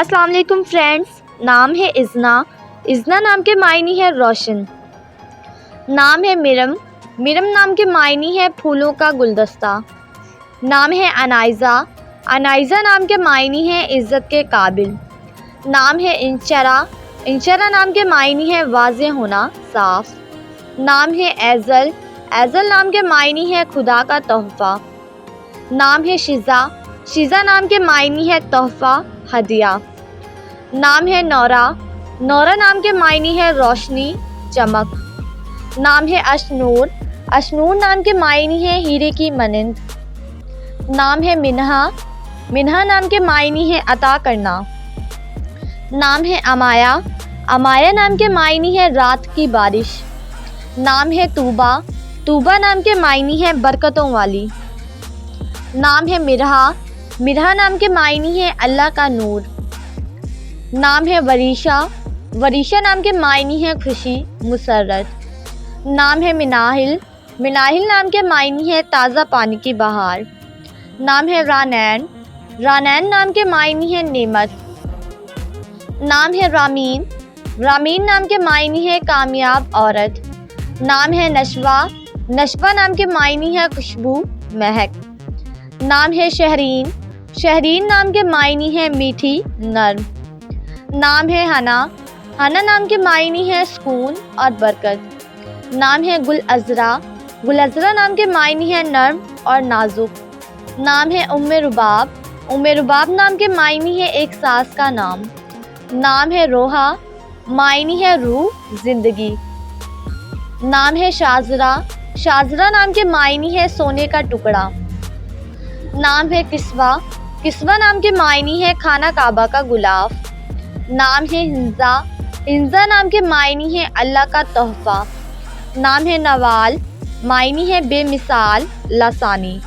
السلام علیکم فرینڈس، نام ہے ازنا نام کے معنی ہے روشن۔ نام ہے مرم نام کے معنی ہے پھولوں کا گلدستہ۔ نام ہے انائزہ نام کے معنی ہے عزت کے قابل۔ نام ہے انشرا نام کے معنی ہے واضح ہونا، صاف۔ نام ہے ایزل نام کے معنی ہے خدا کا تحفہ۔ نام ہے شیزا نام کے معنی ہے تحفہ، ہدیہ۔ نام ہے نورا نام کے معنی ہے روشنی، چمک۔ نام ہے اشنور نام کے معنی ہے ہیرے کی مانند۔ نام ہے منہا نام کے معنی ہے عطا کرنا۔ نام ہے امایا نام کے معنی ہے رات کی بارش۔ نام ہے طوبا نام کے معنی ہے برکتوں والی۔ نام ہے مرہا نام کے معنی ہے اللہ کا نور۔ نام ہے وریشا نام کے معنی ہے خوشی، مسرت۔ نام ہے مناہل نام کے معنی ہے تازہ پانی کی بہار۔ نام ہے رانین نام کے معنی ہے نعمت۔ نام ہے رامین نام کے معنی ہے کامیاب عورت۔ نام ہے نشوہ نام کے معنی ہے خوشبو، مہک۔ نام ہے شہرین نام کے معنی ہے میٹھی، نرم۔ نام ہے ہنا نام کے معنی ہے سکون اور برکت۔ نام ہے گل ازرا نام کے معنی ہے نرم اور نازک۔ نام ہے ام رباب نام کے معنی ہے ایک ساز کا نام۔ نام ہے روحا، معنی ہے روح، زندگی۔ نام ہے شازرا نام کے معنی ہے سونے کا ٹکڑا۔ نام ہے کسوہ نام کے معنی ہے خانہ کعبہ کا غلاف۔ نام ہے ہنزا نام کے معنی ہے اللہ کا تحفہ۔ نام ہے نوال، معنی ہے بے مثال، لسانی۔